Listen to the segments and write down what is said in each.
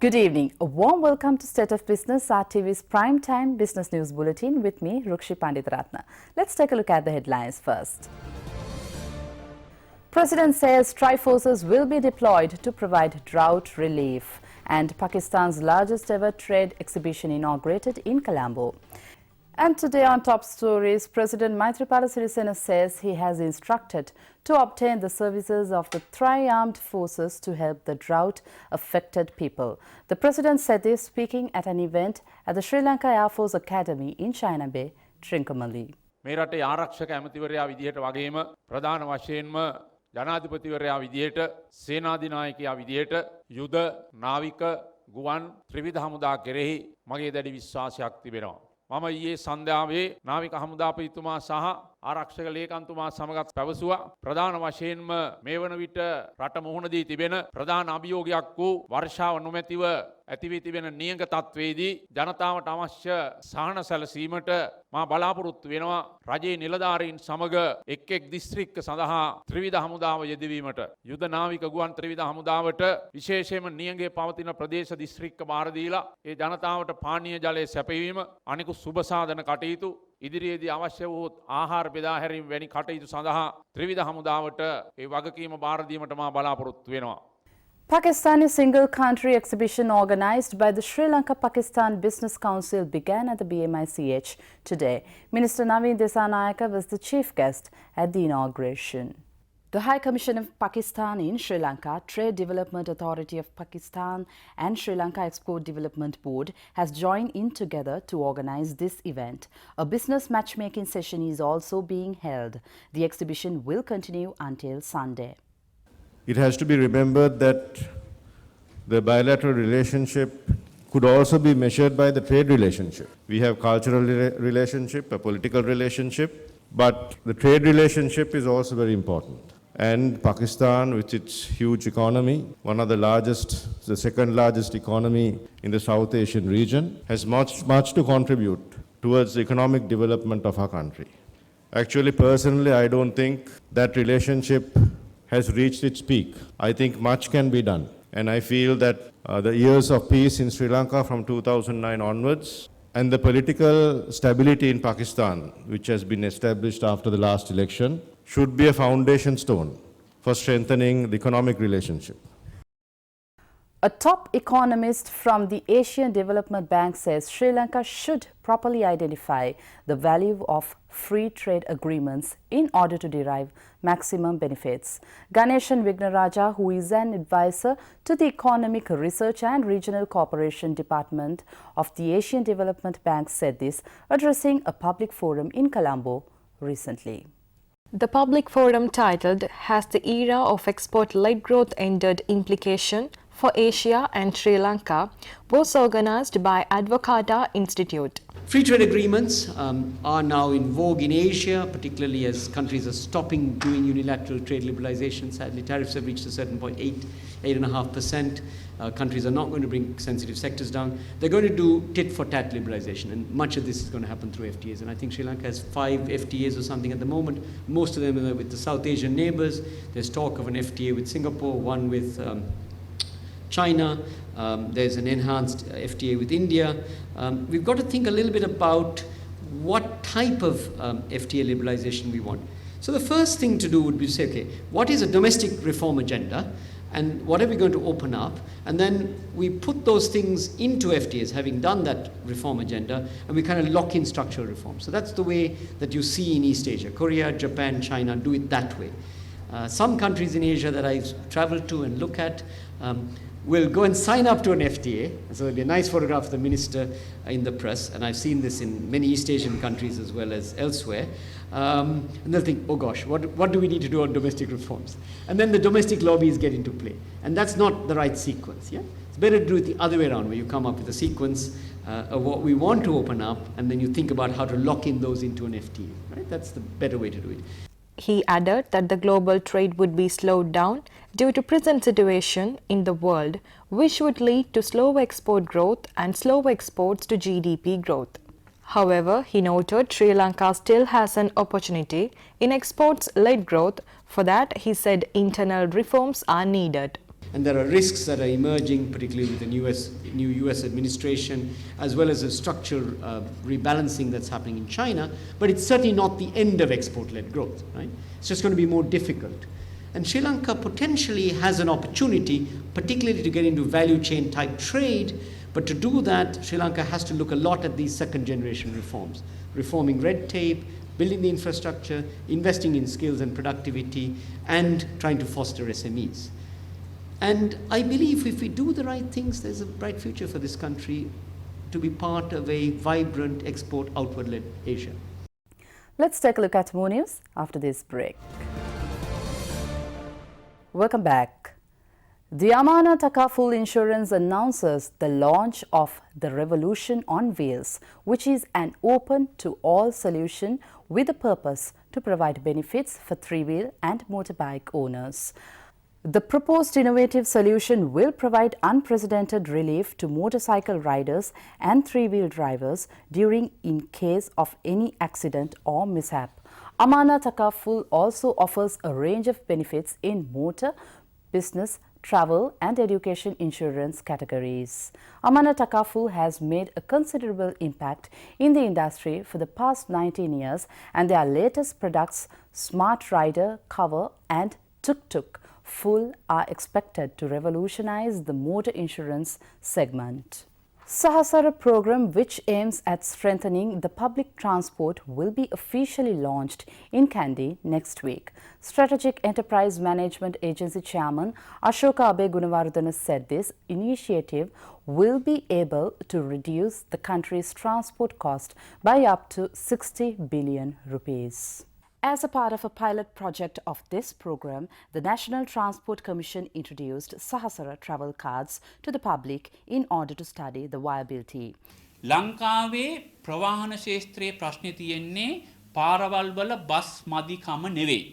Good evening. A warm welcome to State of Business, RTV's prime time business news bulletin with me, Rukshi Panditratna. Let's take a look at the headlines first. President says Triforces will be deployed to provide drought relief. And Pakistan's largest ever trade exhibition inaugurated in Colombo. And today on Top Stories, President Maithripala Sirisena says he has instructed to obtain the services of the Tri-Armed Forces to help the drought-affected people. The President said this speaking at an event at the Sri Lanka Air Force Academy in China Bay, Trincomalee. මේ රටේ ආරක්ෂක ඇමතිවරයා විදිහට වගේම ප්‍රධාන වශයෙන්ම ජනාධිපතිවරයා විදිහට සේනාධිනායකයා විදිහට යුද නාවික ගුවන් ත්‍රිවිධ හමුදා කෙරෙහි මගේ දැඩි විශ්වාසයක් තිබෙනවා. මම ඊයේ සන්ධ්‍යාවේ නාවික හමුදාපතිතුමා සහ ආරක්ෂක ලේකම්තුමා සමගත් පැවසුවා ප්‍රධාන වශයෙන්ම මේ වන විට රට මුහුණ දී තිබෙන ප්‍රධාන අභියෝගයක් වූ වර්ෂාව නොමැතිව ඇති වී තිබෙන නියඟ තත්වයේදී ජනතාවට අවශ්‍ය සහන සැලසීමට මා බලාපොරොත්තු වෙනවා රජයේ නිලධාරීන් සමග එක් දිස්ත්‍රික්ක සඳහා ත්‍රිවිධ හමුදාව යෙදවීමට යුද නාවික ගුවන් ත්‍රිවිධ හමුදාවට විශේෂයෙන්ම නියඟේ පවතින ප්‍රදේශ දිස්ත්‍රික්ක බාර දීලා ඒ ජනතාවට පානීය ජලය සැපයීම අනිකුත් සුබ සාධන කටයුතු ඉදිරියේදී අවශ්‍ය වූ ආහාර බෙදා හැරීම වැනි කටයුතු සඳහා ත්‍රිවිධ හමුදාවට ඒ වගකීම බාර දීමට මා බලාපොරොත්තු වෙනවා. Pakistani single country exhibition organized by the Sri Lanka-Pakistan Business Council began at the BMICH today. Minister Naveen Desanayake was the chief guest at the inauguration. The High Commission of Pakistan in Sri Lanka, Trade Development Authority of Pakistan and Sri Lanka Export Development Board has joined in together to organize this event. A business matchmaking session is also being held. The exhibition will continue until Sunday. It has to be remembered that the bilateral relationship could also be measured by the trade relationship. We have cultural relationship, a political relationship, but the trade relationship is also very important. And Pakistan, with its huge economy, one of the largest, the second largest economy in the South Asian region, has much to contribute towards the economic development of our country. Actually, personally, I don't think that relationship has reached its peak. I think much can be done. And I feel that the years of peace in Sri Lanka from 2009 onwards and the political stability in Pakistan, which has been established after the last election, should be a foundation stone for strengthening the economic relationship. A top economist from the Asian Development Bank says Sri Lanka should properly identify the value of free trade agreements in order to derive maximum benefits. Ganeshan Vignaraja, who is an advisor to the Economic Research and Regional Cooperation Department of the Asian Development Bank, said this, addressing a public forum in Colombo recently. The public forum titled "Has the Era of Export-Led Growth Ended? Implication for Asia and Sri Lanka" was organized by Advocata Institute. Free trade agreements are now in vogue in Asia, particularly as countries are stopping doing unilateral trade liberalization. Sadly, tariffs have reached a certain point, 8.5%. Countries are not going to bring sensitive sectors down. They're going to do tit-for-tat liberalization, and much of this is going to happen through FTAs. And I think Sri Lanka has 5 FTAs or something at the moment. Most of them are with the South Asian neighbors. There's talk of an FTA with Singapore, one with China, there's an enhanced FTA with India. We've got to think a little bit about what type of FTA liberalization we want. So the first thing to do would be to say, okay, what is a domestic reform agenda and what are we going to open up? And then we put those things into FTAs, having done that reform agenda, and we kind of lock in structural reform. So that's the way that you see in East Asia. Korea, Japan, China do it that way. Some countries in Asia that I've traveled to and look at will go and sign up to an FTA. So there'll be a nice photograph of the minister in the press, and I've seen this in many East Asian countries as well as elsewhere. And they'll think, oh gosh, what do we need to do on domestic reforms? And then the domestic lobbies get into play. And that's not the right sequence, yeah? It's better to do it the other way around, where you come up with a sequence of what we want to open up, and then you think about how to lock in those into an FTA, right? That's the better way to do it. He added that the global trade would be slowed down due to present situation in the world, which would lead to slower export growth and slower exports to GDP growth. However, he noted Sri Lanka still has an opportunity in exports-led growth. For that, he said internal reforms are needed. And there are risks that are emerging, particularly with the new US administration, as well as a structural rebalancing that's happening in China. But it's certainly not the end of export-led growth, right? It's just going to be more difficult. And Sri Lanka potentially has an opportunity, particularly to get into value chain type trade. But to do that, Sri Lanka has to look a lot at these second generation reforms, reforming red tape, building the infrastructure, investing in skills and productivity, and trying to foster SMEs. And I believe if we do the right things, there's a bright future for this country to be part of a vibrant export outward-led Asia. Let's take a look at more news after this break. Welcome back. The Amanah Takaful Insurance announces the launch of the Revolution on Wheels, which is an open-to-all solution with a purpose to provide benefits for three-wheel and motorbike owners. The proposed innovative solution will provide unprecedented relief to motorcycle riders and three-wheel drivers in case of any accident or mishap. Amanah Takaful also offers a range of benefits in motor, business, travel and education insurance categories. Amanah Takaful has made a considerable impact in the industry for the past 19 years, and their latest products, Smart Rider, Cover and Tuk Tuk Full, are expected to revolutionize the motor insurance segment. Sahasara program, which aims at strengthening the public transport, will be officially launched in Kandy next week. Strategic Enterprise Management Agency Chairman Ashoka Abe Gunawardena said this initiative will be able to reduce the country's transport cost by up to 60 billion rupees. As a part of a pilot project of this program, the National Transport Commission introduced Sahasara travel cards to the public in order to study the viability. ලංකාවේ ප්‍රවාහන ශේත්‍රයේ ප්‍රශ්නේ තියෙන්නේ පාරවල් වල bus මදිකම නෙවෙයි.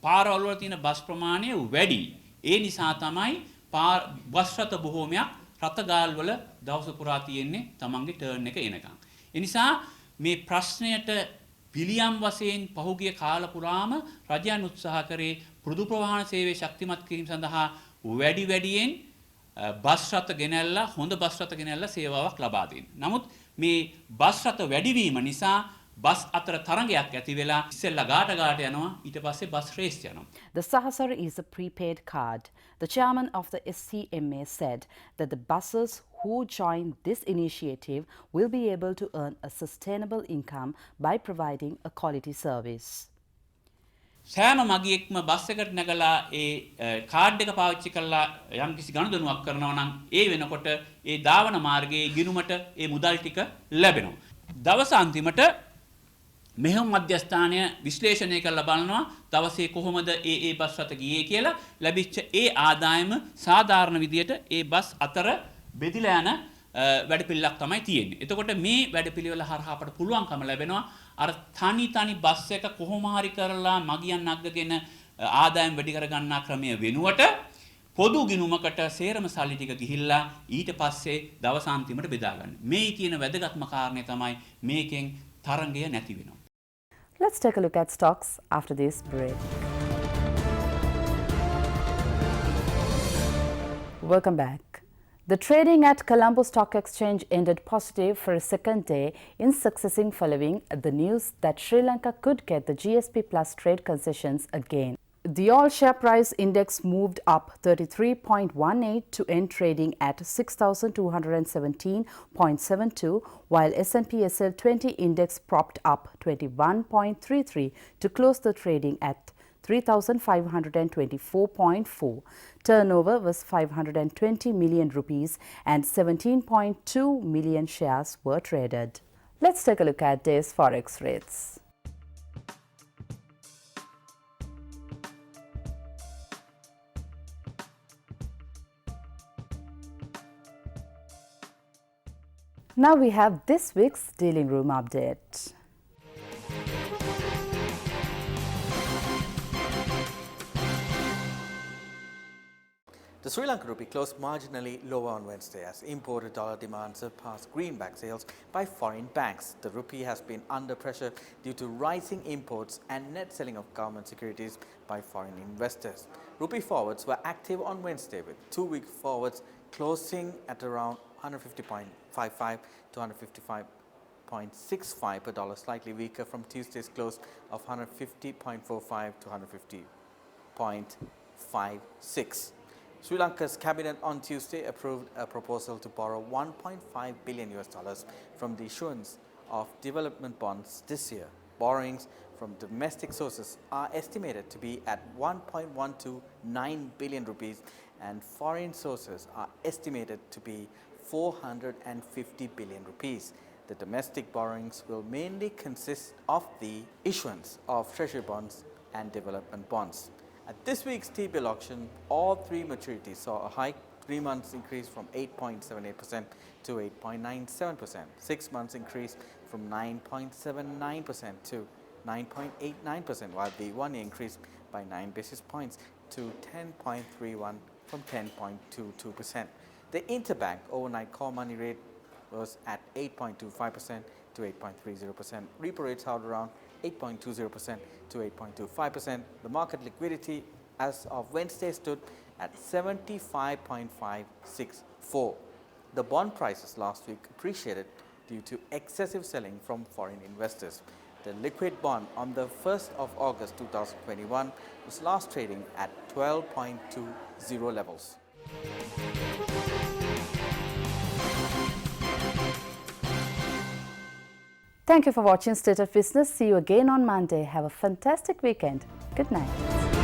පාරවල් වල තියෙන බස් ප්‍රමාණය වැඩි. ඒ නිසා තමයි බස් රථ බොහෝමයක් රථගාල් වල දවස පුරා තියෙන්නේ තමන්ගේ ටර්න් එක එනකන්. ඒ නිසා මේ ප්‍රශ්නයට පිළියම් වශයෙන් පහුගිය කාල පුරාම රජයන් උත්සාහ කරේ පෘදු ප්‍රවාහන සේවය ශක්තිමත් කිරීම සඳහා වැඩියෙන් බස් රථ ගෙනල්ලා හොඳ බස් රථ ගෙනල්ලා සේවාවක් ලබා දෙන්න. නමුත් මේ බස් රථ වැඩිවීම නිසා බස් අතර තරඟයක් ඇති වෙලා ඉස්සෙල්ලා ගාට යනවා ඊට පස්සේ බස් රේස් යනවා. The Sahasara is a prepaid card. The chairman of the SCMA said that the buses who join this initiative will be able to earn a sustainable income by providing a quality service. සෑම මගියෙක්ම bus එකට නැගලා ඒ card එක පාවිච්චි කරලා යම්කිසි ගනුදෙනුවක් කරනවා නම් ඒ වෙනකොට ඒ ධාවන මාර්ගයේ ගිණුමට ඒ මුදල් ටික ලැබෙනවා. දවස අන්තිමට මෙහෙම මධ්‍යස්ථානය විශ්ලේෂණය කරලා බලනවා දවසේ කොහොමද ඒ බස් රථ ගියේ කියලා ලැබිච්ච ඒ ආදායම සාධාරණ විදියට ඒ බස් අතර බෙදිලා යන වැඩපිළිවෙලක් තමයි තියෙන්නේ. එතකොට මේ වැඩපිළිවෙල හරහා අපට පුළුවන්කම ලැබෙනවා අර තනි බස් එක කොහොම හරි කරලා මගියන් අග්ගගෙන ආදායම් වැඩි කරගන්නා ක්‍රමය වෙනුවට පොදු ගිණුමකට සේරම සල්ලි ටික ගිහිල්ලා ඊට පස්සේ දවසාන්තිමට බෙදා ගන්න. මේ කියන වැදගත්ම කාරණේ තමයි මේකෙන් තරංගය නැති වෙනවා. Let's take a look at stocks after this break. Welcome back. The trading at Colombo Stock Exchange ended positive for a second day in succeeding following the news that Sri Lanka could get the GSP Plus trade concessions again. The all-share price index moved up 33.18 to end trading at 6,217.72, while S&P SL 20 index propped up 21.33 to close the trading at 3,524.4. Turnover was 520 million rupees and 17.2 million shares were traded. Let's take a look at today's forex rates. Now we have this week's dealing room update. The Sri Lankan rupee closed marginally lower on Wednesday as imported dollar demand surpassed greenback sales by foreign banks. The rupee has been under pressure due to rising imports and net selling of government securities by foreign investors. Rupee forwards were active on Wednesday with 2-week forwards closing at around 150.55 to 155.65 per dollar, slightly weaker from Tuesday's close of 150.45 to 150.56. Sri Lanka's cabinet on Tuesday approved a proposal to borrow $1.5 billion from the issuance of development bonds this year. Borrowings from domestic sources are estimated to be at 1.129 billion rupees and foreign sources are estimated to be 450 billion rupees. The domestic borrowings will mainly consist of the issuance of treasury bonds and development bonds. At this week's T-bill auction, all three maturities saw a hike. 3 months increase from 8.78% to 8.97%. 6 months increase from 9.79% to 9.89%, while the 1 year increased by 9 basis points to 10.31 from 10.22%. The interbank overnight core money rate was at 8.25% to 8.30%. Repo rates held around 8.20% to 8.25%. The market liquidity as of Wednesday stood at 75.564. The bond prices last week appreciated due to excessive selling from foreign investors. The liquid bond on the 1st of August 2021 was last trading at 12.20 levels. Thank you for watching State of Business. See you again on Monday. Have a fantastic weekend. Good night.